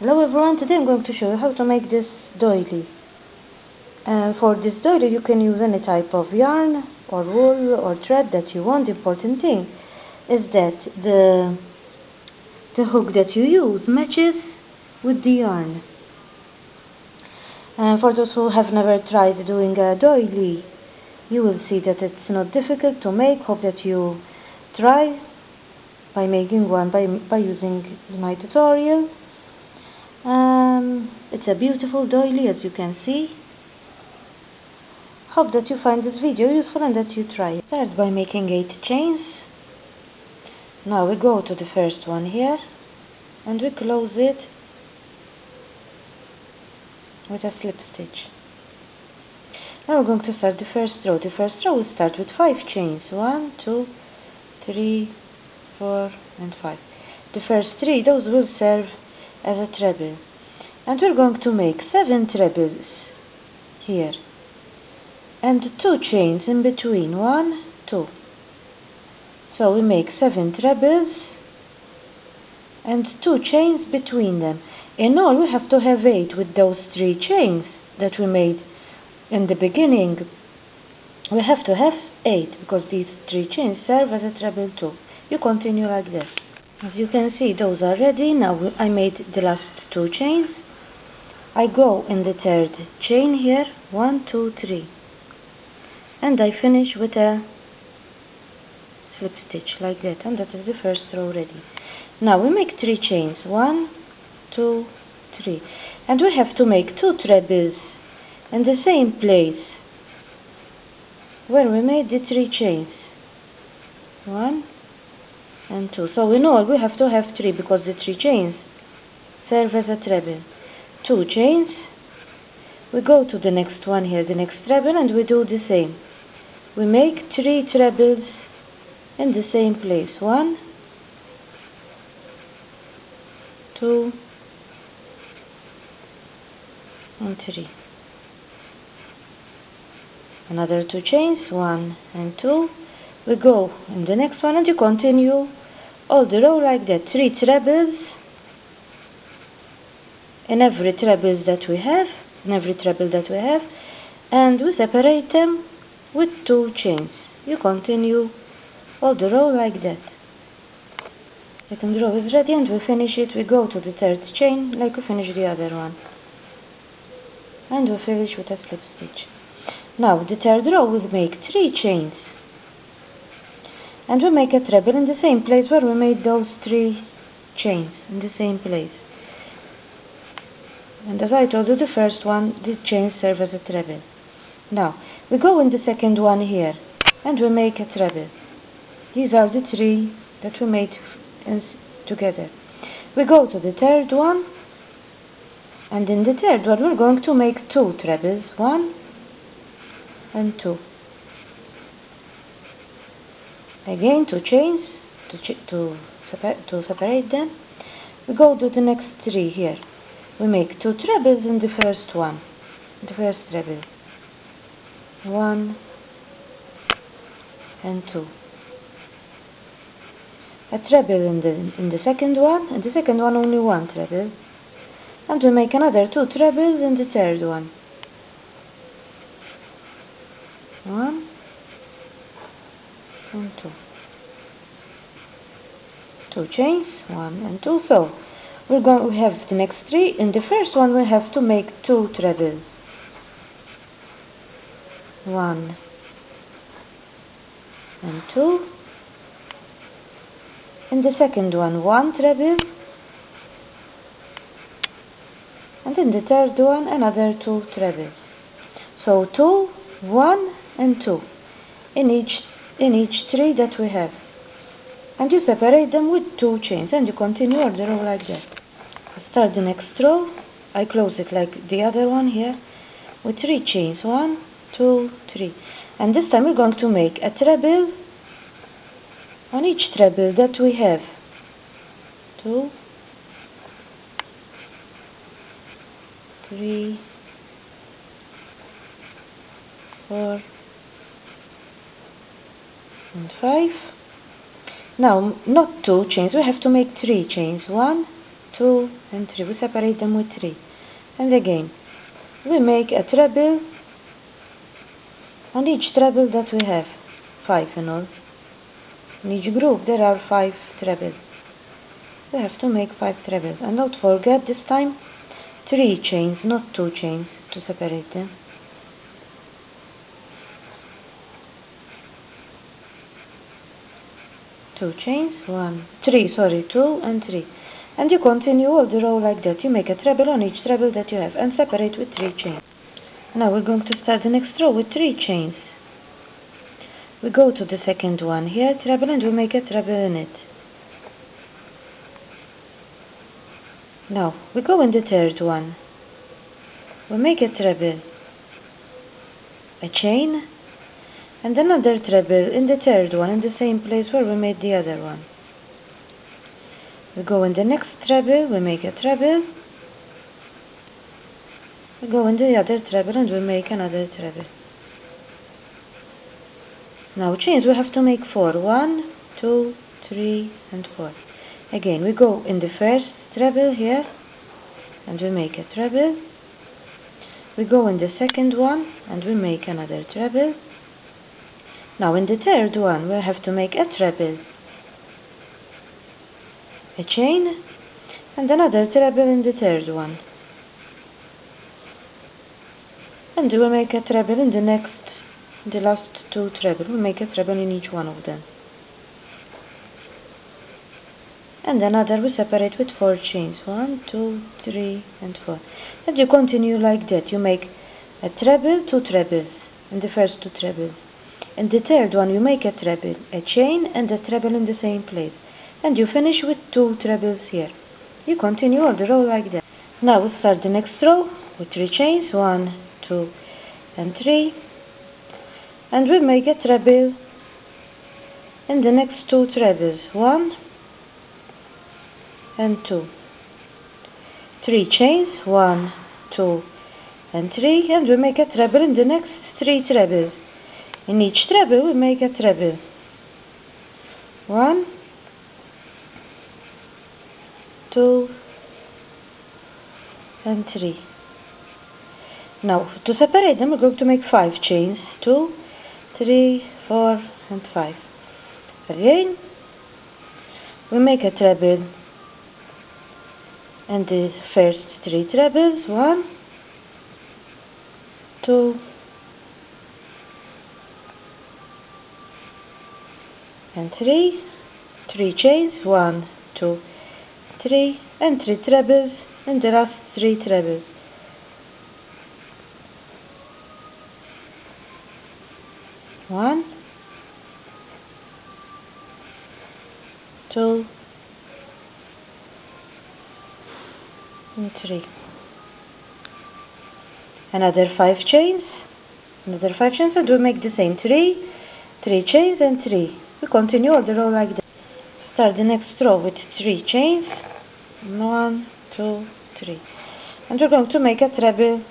Hello everyone, today I'm going to show you how to make this doily. For this doily you can use any type of yarn or wool or thread that you want. The important thing is that the hook that you use matches with the yarn. For those who have never tried doing a doily, you will see that it's not difficult to make. Hope that you try by making one by using my tutorial. It's a beautiful doily, as you can see. Hope that you find this video useful and that you try it. Start by making 8 chains. Now we go to the first one here and we close it with a slip stitch. Now we're going to start the first row. The first row will start with 5 chains. 1, 2, 3, 4 and 5. The first 3, those will serve as a treble, and we're going to make 7 trebles here and 2 chains in between. 1, 2. So we make 7 trebles and 2 chains between them. In all we have to have 8 with those 3 chains that we made in the beginning. We have to have 8 because these 3 chains serve as a treble too. You continue like this. As you can see, those are ready. Now I made the last 2 chains. I go in the third chain here, 1, 2, 3, and I finish with a slip stitch like that, and that is the first row ready. Now we make 3 chains, 1, 2, 3, and we have to make 2 trebles in the same place where we made the 3 chains, 1 and 2. So in all we have to have 3 because the 3 chains serve as a treble. 2 chains, we go to the next one here, the next treble, and we do the same. We make 3 trebles in the same place, 1, 2 and 3. Another 2 chains, 1 and 2. We go in the next one and you continue all the row like that. 3 trebles in every treble that we have, and we separate them with 2 chains. You continue all the row like that. Second row is ready and we finish it. We go to the third chain like we finished the other one, and we finish with a slip stitch. Now the third row we make 3 chains and we make a treble in the same place where we made those 3 chains, in the same place. And as I told you, the first one, the chains serve as a treble. Now we go in the second one here and we make a treble. These are the 3 that we made together. We go to the third one, and in the third one we're going to make 2 trebles, 1 and 2. Again 2 chains to separate them. We go to the next 3 here. We make 2 trebles in the first one, the first treble, 1 and 2. A treble in the second one, and the second one only 1 treble, and we make another 2 trebles in the third one, 1 and 2. 2 chains, 1 and 2. So we have the next 3. In the first one we have to make 2 trebles, 1 and 2. In the second one 1 treble, and in the third one another 2 trebles. So 2, 1 and 2 in each 3 that we have, and you separate them with 2 chains, and you continue all the row like that. Start the next row. I close it like the other one here with 3 chains, 1, 2, 3, and this time we're going to make a treble on each treble that we have. 2, 3, 4 and 5. Now not 2 chains, we have to make 3 chains. 1, 2 and 3. We separate them with 3, and again we make a treble on each treble that we have, 5 in all. In each group there are 5 trebles. We have to make 5 trebles, and don't forget this time 3 chains, not 2 chains, to separate them. Two chains, 2 and 3, and you continue all the row like that. You make a treble on each treble that you have and separate with 3 chains. Now we're going to start the next row with 3 chains. We go to the second one here, treble, and we make a treble in it. Now we go in the third one. We make a treble, a chain, and another treble in the third one, in the same place where we made the other one. We go in the next treble, we make a treble. We go in the other treble and we make another treble. Now chains we have to make 4. 1, 2, 3 and 4. Again we go in the first treble here and we make a treble. We go in the second one and we make another treble. Now in the third one we have to make a treble, a chain, and another treble in the third one. And we will make a treble in the last 2 trebles. We make a treble in each one of them. And another we separate with 4 chains. 1, 2, 3 and 4. And you continue like that. You make a treble, 2 trebles in the first 2 trebles. In the third one you make a treble, a chain and a treble in the same place. And you finish with 2 trebles here. You continue all the row like that. Now we start the next row with 3 chains. 1, 2 and 3. And we make a treble in the next 2 trebles. 1 and 2. 3 chains. 1, 2 and 3. And we make a treble in the next 3 trebles. In each treble we make a treble. 1, 2 and 3. Now to separate them we're going to make 5 chains. 2, 3, 4 and 5. Again we make a treble in the first 3 trebles. 1, 2 and 3. 3 chains. 1, 2, 3 and 3 trebles in the last 3 trebles. 1, 2 and 3. Another 5 chains. And we make the same. 3 chains and 3. We continue all the row like that. Start the next row with 3 chains. 1, 2, 3. And we're going to make a treble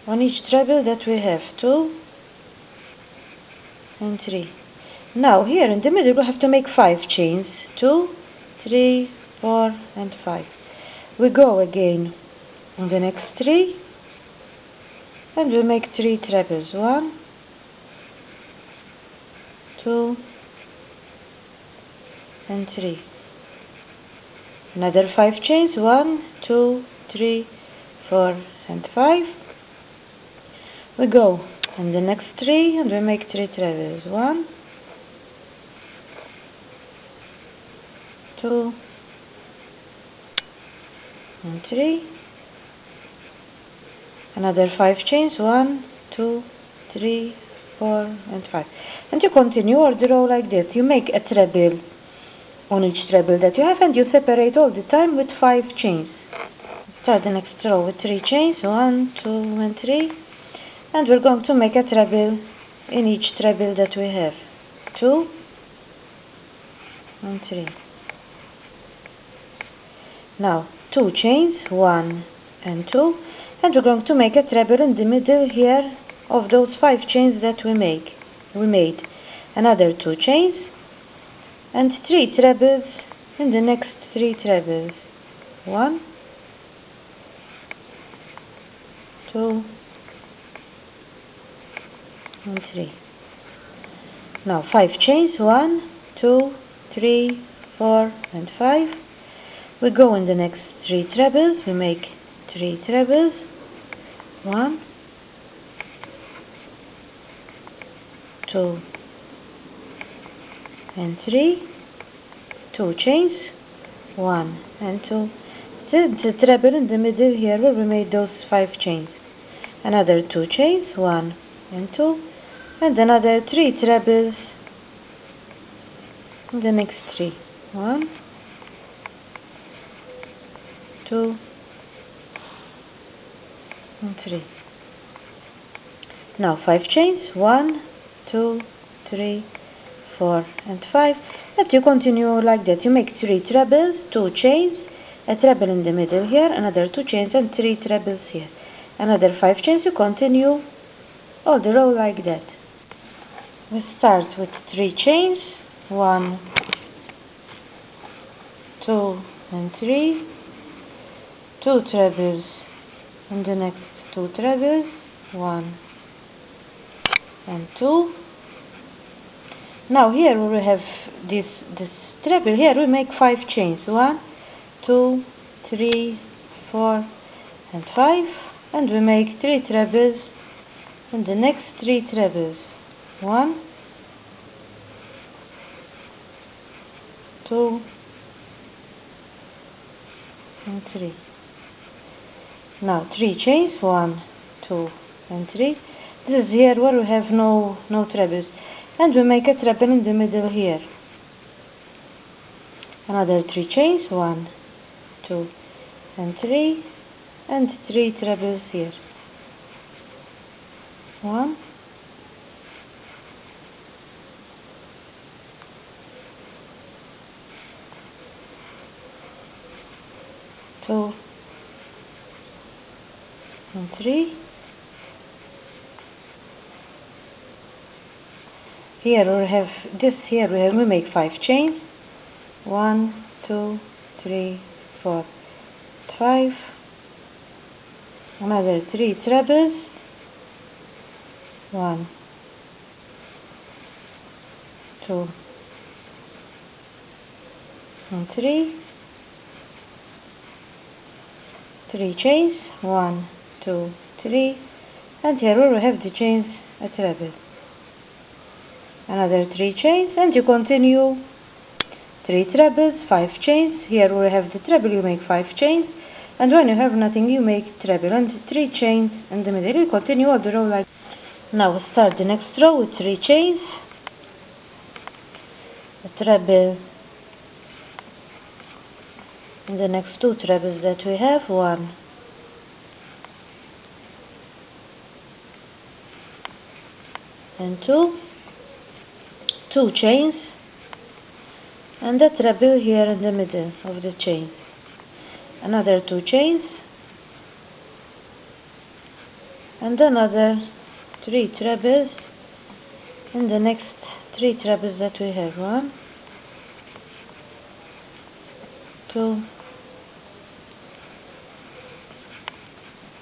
on each treble that we have. 2 and 3. Now here in the middle we have to make 5 chains. 2, 3, 4 and 5. We go again on the next 3 and we make 3 trebles. 1, 2 and 3. Another 5 chains. 1, 2, 3, 4 and 5. We go in the next 3 and we make 3 trebles. 1, 2 and 3. Another 5 chains. 1, 2, 3, 4 and 5. And you continue all the row like this. You make a treble on each treble that you have and you separate all the time with 5 chains. Start the next row with 3 chains. 1, 2 and 3. And we're going to make a treble in each treble that we have. 2 and 3. Now 2 chains. 1 and 2. And we're going to make a treble in the middle here of those 5 chains that we made. Another 2 chains and 3 trebles in the next 3 trebles. 1, 2, and 3. Now 5 chains. 1, 2, 3, 4, and 5. We go in the next 3 trebles. We make 3 trebles. 1, 2, and 3. 2 chains. 1 and 2. The treble in the middle here where we made those 5 chains. Another 2 chains. 1 and 2. And another 3 trebles in the next 3. 1, 2, and 3. Now 5 chains. 1, 2, 3, 4, and 5. And you continue like that. You make 3 trebles, 2 chains, a treble in the middle here, another 2 chains, and 3 trebles here. Another 5 chains. You continue all the row like that. We start with 3 chains. 1, 2, and 3. 2 trebles and the next 2 trebles. 1 and 2. Now here we have this treble here. We make 5 chains. 1, 2, 3, 4, and 5. And we make 3 trebles and the next 3 trebles. 1, 2, and 3. Now 3 chains. 1, 2, and 3. This is here where we have no trebles, and we make a treble in the middle here. Another 3 chains. 1, 2, and 3, and 3 trebles here. 1, 2, and 3. Here we have this. Here we make 5 chains. 1, 2, 3, 4, 5. Another 3 trebles. 1, 2, and 3. 3 chains. 1, 2, 3. And here we have the chains, a treble. Another 3 chains, and you continue 3 trebles, 5 chains. Here we have the treble. You make 5 chains, and when you have nothing, you make treble and 3 chains in the middle. You continue all the row like. Now we start the next row with 3 chains, a treble, and the next 2 trebles that we have. 1, and 2. 2 chains, and a treble here in the middle of the chain. Another 2 chains, and another 3 trebles in the next 3 trebles that we have. 1, 2,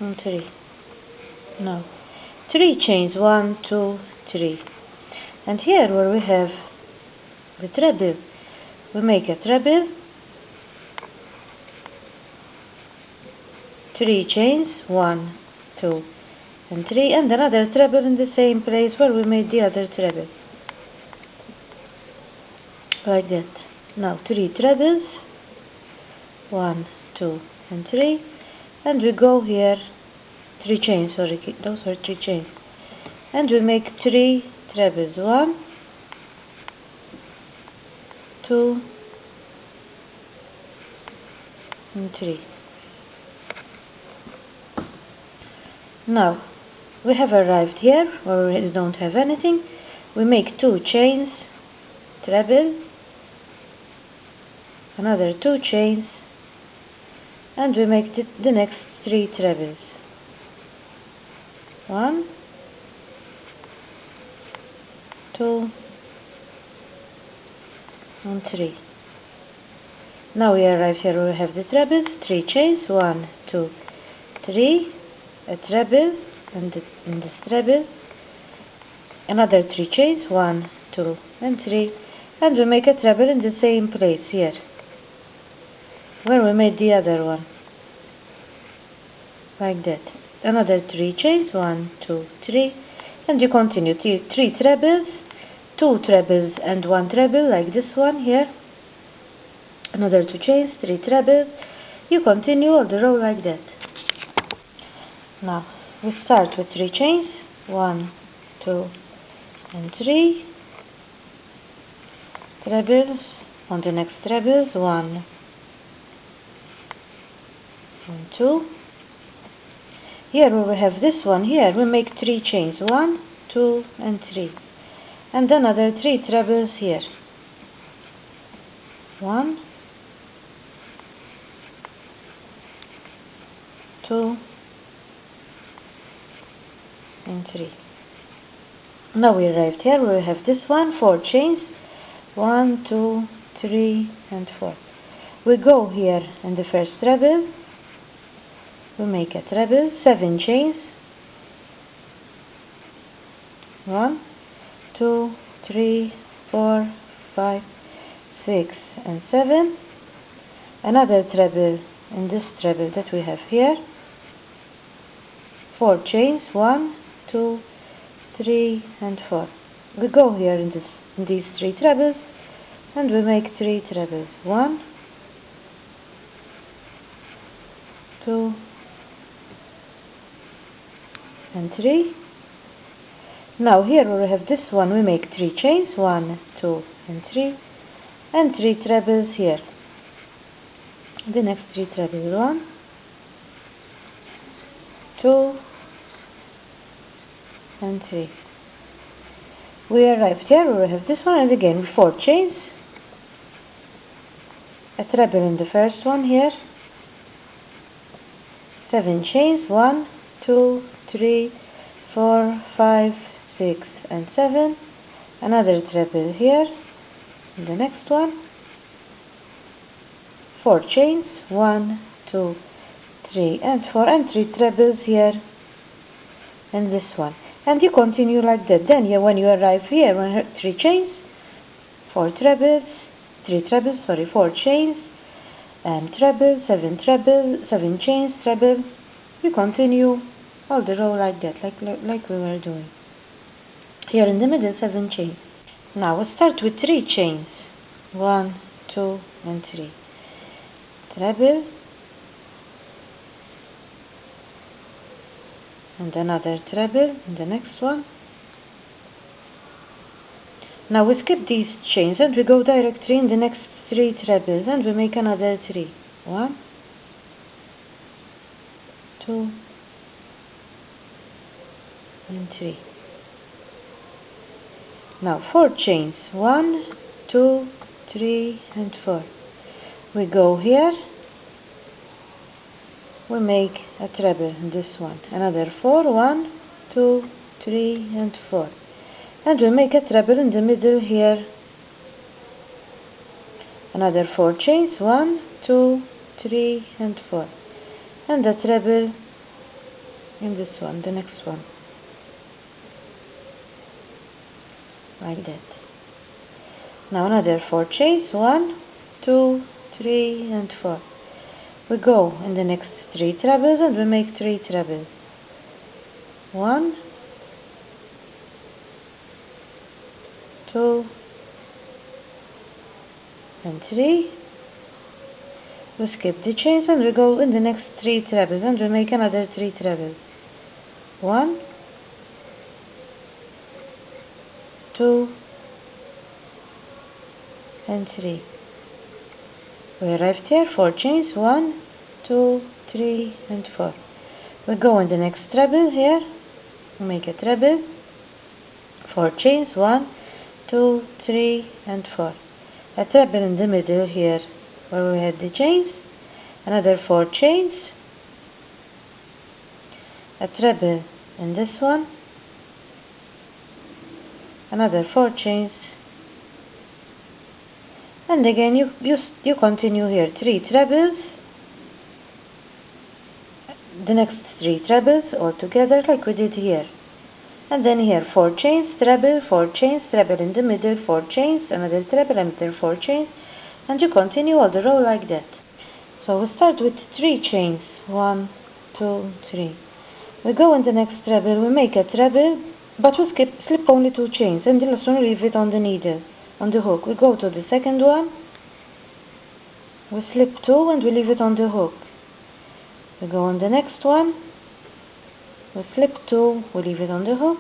and 3. Now 3 chains. 1, 2, 3. And here where we have the treble, we make a treble, 3 chains. 1, 2, and 3, and another treble in the same place where we made the other treble. Like that. Now 3 trebles. 1, 2, and 3. And we go here 3 chains. Sorry, those are 3 chains. And we make 3 trebles. 1, 2, and 3. Now we have arrived here where we don't have anything. We make 2 chains, treble, another 2 chains, and we make the next 3 trebles. 1, 2, and 3. Now we arrive here, we have the trebles, 3 chains, 1, 2, 3, a treble, and in this treble, another 3 chains, 1, 2, and 3, and we make a treble in the same place here, where we made the other one, like that. Another 3 chains, 1, 2, 3, and you continue 3 trebles, 2 trebles and 1 treble, like this one here. Another 2 chains, 3 trebles. You continue all the row like that. Now we start with 3 chains, 1, 2, and 3 trebles. On the next trebles, 1 and 2. Here we have this one here, we make 3 chains, 1, 2, and 3, and another 3 trebles here, 1, 2, and 3. Now we arrived here, we have this one, 4 chains, 1, 2, 3, and 4. We go here in the first treble, we make a treble, 7 chains, 1, 2, 3, 4, 5, 6, and 7. Another treble in this treble that we have here, 4 chains, 1, 2, 3, and 4. We go here in these 3 trebles, and we make 3 trebles, 1, 2, and 3. Now here we have this one, we make 3 chains, 1, 2, and 3, and 3 trebles here. The next 3 trebles, 1, 2, and 3. We arrived here, we have this one, and again 4 chains, a treble in the first one here, 7 chains, 1, 2, 3, 4, 5, 6, and 7. Another treble here, in the next one, 4 chains, 1, 2, 3, and 4, and 3 trebles here, and this one. And you continue like that. Then when you arrive here, 3 chains, 4 trebles, 4 chains, and treble, 7 chains, treble. You continue all the row like that, like we were doing. Here in the middle, 7 chains. Now we start with 3 chains, 1, 2, and 3. Treble, and another treble in the next one. Now we skip these chains and we go directly in the next 3 trebles, and we make another 3. 1, 2, and 3. Now 4 chains, 1, 2, 3, and 4. We go here, we make a treble in this one, another 4, 1, 2, 3, and 4, and we make a treble in the middle here, another 4 chains, 1, 2, 3, and 4, and a treble in this one, the next one, like that. Now another 4 chains, 1, 2, 3, and 4. We go in the next 3 trebles, and we make 3 trebles. 1, 2, and 3. We skip the chains, and we go in the next 3 trebles, and we make another 3 trebles. 1, 2, and 3. We arrived here, 4 chains, 1, 2, 3, and 4. We go in the next treble here, we make a treble, 4 chains, 1, 2, 3, and 4. A treble in the middle here, where we had the chains, another 4 chains, a treble in this one, another 4 chains, and again you continue here 3 trebles, the next 3 trebles all together like we did here, and then here 4 chains, treble, 4 chains, treble in the middle, 4 chains, another treble, another 4 chains, and you continue all the row like that. So we start with 3 chains, 1, 2, 3. We go in the next treble, we make a treble, but we slip only 2 chains, and the last one we leave it on the needle, on the hook. We go to the second one, we slip 2 and we leave it on the hook. We go on the next one, we slip 2, we leave it on the hook.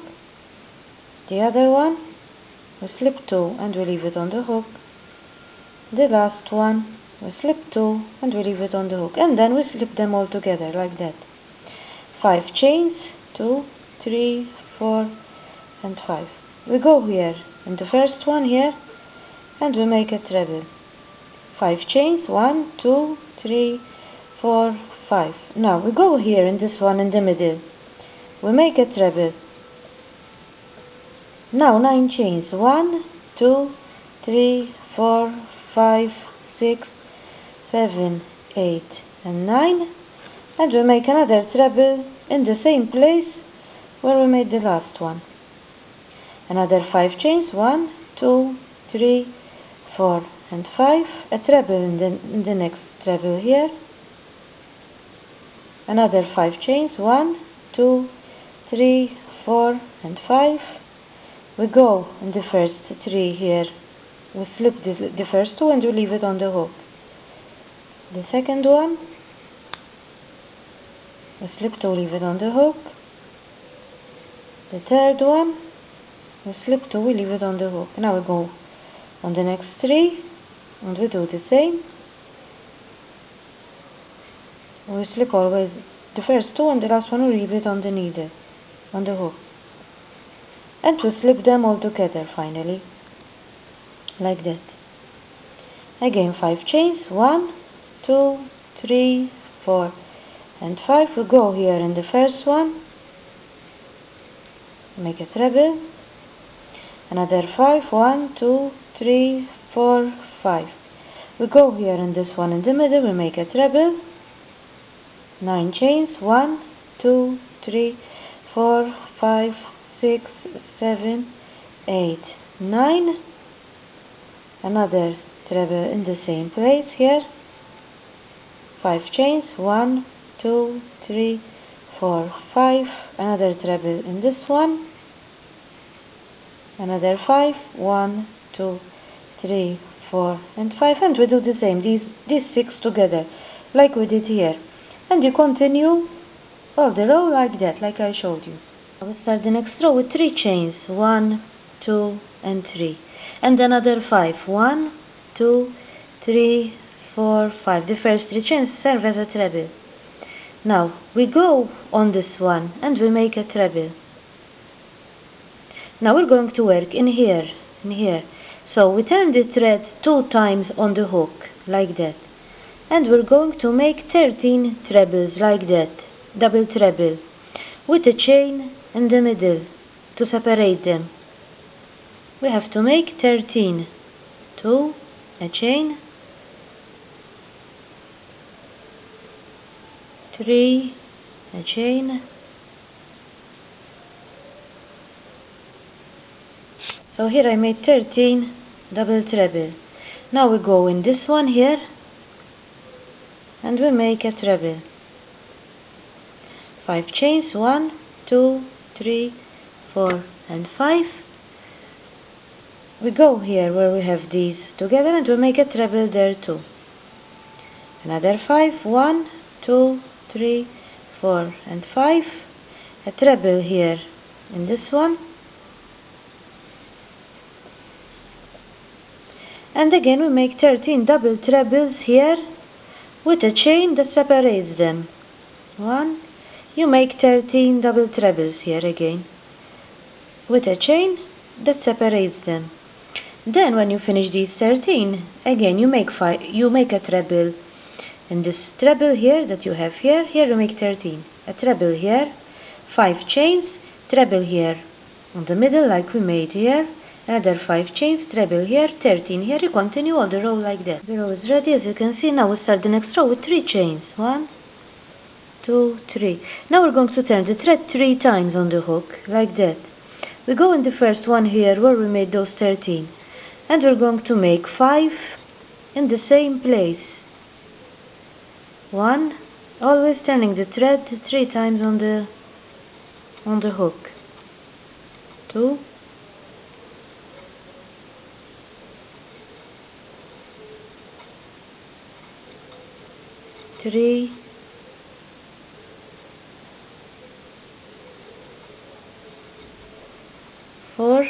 The other one, we slip 2 and we leave it on the hook. The last one, we slip 2 and we leave it on the hook, and then we slip them all together like that. 5 chains, 2, 3, 4 and 5. We go here in the first one here and we make a treble. 5 chains, 1, 2, 3, 4, 5. Now we go here in this one in the middle, we make a treble. Now 9 chains, 1, 2, 3, 4, 5, 6, 7, 8 and 9, and we make another treble in the same place where we made the last one. Another 5 chains, 1, 2, 3, 4 and 5, a treble in the next treble here. Another 5 chains, 1, 2, 3, 4 and 5. We go in the first 3 here, we slip the first 2 and we leave it on the hook. The second one, we slip 2, leave it on the hook. The third one, we slip 2, we leave it on the hook. Now we go on the next 3 and we do the same. We slip always the first 2 and the last one we leave it on the needle, on the hook. And we slip them all together finally, like that. Again 5 chains, 1, 2, 3, 4 and 5. We go here in the first one, make a treble, another 5, 1, 2, 3, 4, 5. We go here in this one in the middle, we make a treble, 9 chains, 1, 2, 3, 4, 5, 6, 7, 8, 9. Another treble in the same place here, 5 chains, 1, 2, 3, 4, 5. Another treble in this one, another 5, 1, 2, 3, 4 and 5, and we do the same, these 6 together like we did here, and you continue all the row like that, like I showed you. We start the next row with 3 chains, 1, 2 and 3, and another 5, 1, 2, 3, 4, 5. The first 3 chains serve as a treble. Now we go on this one and we make a treble. Now we're going to work in here, so we turn the thread 2 times on the hook like that, and we're going to make 13 trebles like that, double treble, with a chain in the middle to separate them. We have to make 13, 2, a chain, 3, a chain, so here I made 13 double treble. Now we go in this one here and we make a treble. 5 chains, 1, 2, 3, 4 and 5. We go here where we have these together and we make a treble there too. Another 5, 1, 2, 3, 4 and 5. A treble here in this one. And again we make 13 double trebles here with a chain that separates them. 1, you make 13 double trebles here again with a chain that separates them. Then when you finish these 13, again you make a treble in this treble here that you have here. Here you make 13, a treble here, 5 chains, treble here on the middle like we made here, another 5 chains, treble here, 13 here. You continue all the row like that. The row is ready, as you can see. Now we start the next row with 3 chains. 1, 2, 3. Now we're going to turn the thread 3 times on the hook, like that. We go in the first one here where we made those 13, and we're going to make 5 in the same place. 1, always turning the thread 3 times on the hook. 2, 3, 4,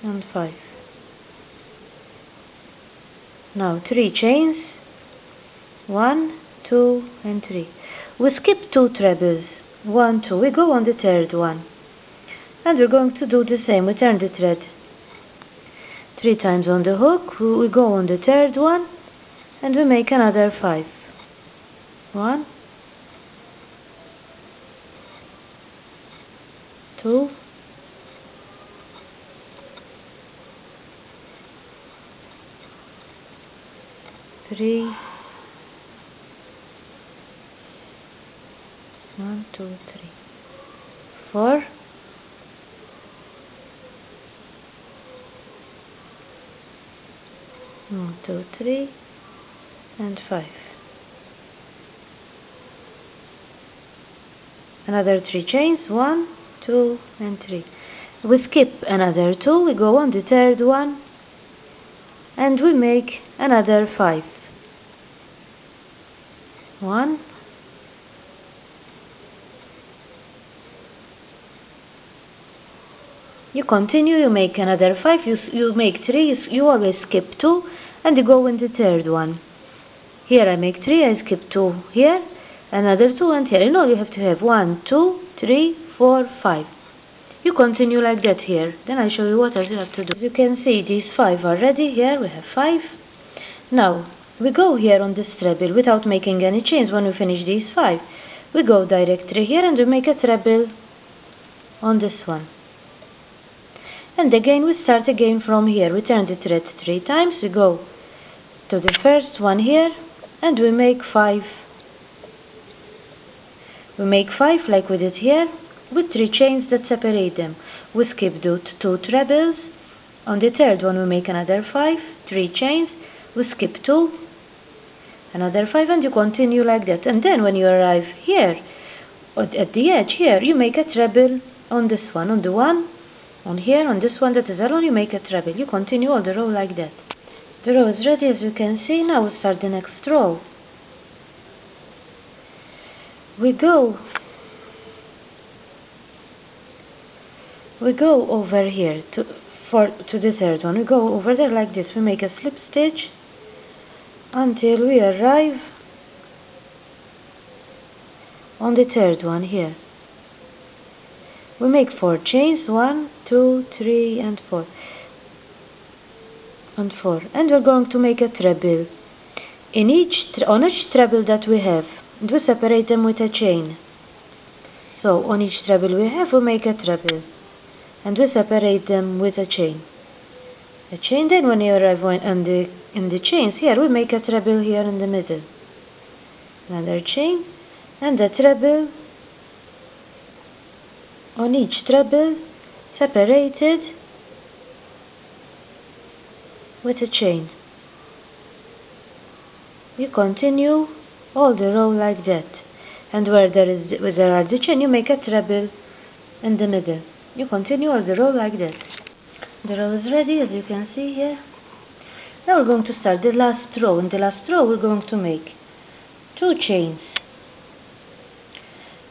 and 5. Now 3 chains, 1, 2, and 3. We skip 2 trebles, 1, 2. We go on the third one, and we're going to do the same. We turn the thread 3 times on the hook. We go on the third one, and we make another 5. 1, 2, 3, 1, 2, 3, 4, 1, 2, 3, and 5. Another 3 chains, 1, 2, and 3. We skip another 2. We go on the third one, and we make another 5. 1, 2. You continue, you make another 5, you make 3, you always skip 2, and you go in the third one. Here I make 3, I skip 2 here, another 2, and here. You know you have to have 1, 2, 3, 4, 5. You continue like that here. Then I show you what else you have to do. As you can see, these 5 are ready. Here we have 5. Now, we go here on this treble without making any chains. When we finish these 5, we go directly here and we make a treble on this one. And again, we start again from here. We turn the thread 3 times. We go to the first one here, and we make 5. We make 5 like we did here, with 3 chains that separate them. We skip 2 trebles. On the third one, we make another 5, 3 chains. We skip 2, another 5, and you continue like that. And then when you arrive here, at the edge here, you make a treble on this one, on the one. On here, on this one that is alone, you make a treble. You continue all the row like that. The row is ready, as you can see. Now we start the next row. We go over here to the third one. We go over there like this. We make a slip stitch until we arrive on the third one here. We make 4 chains, 1, 2, 3, and 4. And we're going to make a treble on each treble that we have, and we separate them with a chain. So on each treble we have, we make a treble, and we separate them with a chain. Then when you arrive in the chains here, we make a treble here in the middle. Another chain, and a treble on each treble, separated with a chain. You continue all the row like that, and where there are the chain, you make a treble in the middle. You continue all the row like that. The row is ready, as you can see here. Now we're going to start the last row. In the last row, we're going to make 2 chains.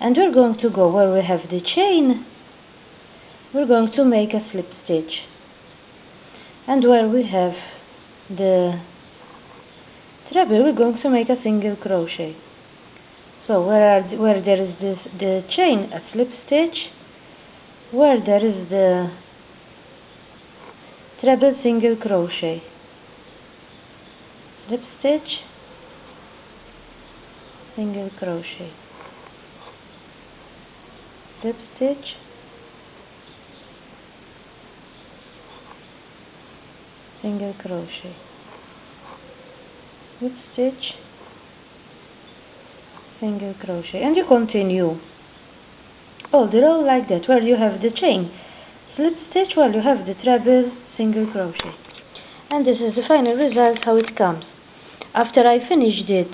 And we're going to go where we have the chain, we're going to make a slip stitch. And where we have the treble, we're going to make a single crochet. So where there is the chain, a slip stitch. Where there is the treble, single crochet. Slip stitch, single crochet. slip stitch, single crochet, slip stitch, single crochet, and you continue all the row like that, where you have the chain, slip stitch, where you have the treble, single crochet. And this is the final result, how it comes. After I finished it,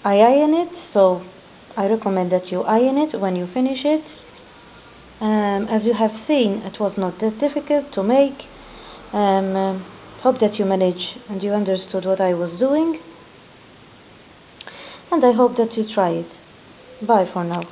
I iron it, so I recommend that you iron it when you finish it. As you have seen, it was not that difficult to make. Hope that you managed and you understood what I was doing, and I hope that you try it. Bye for now.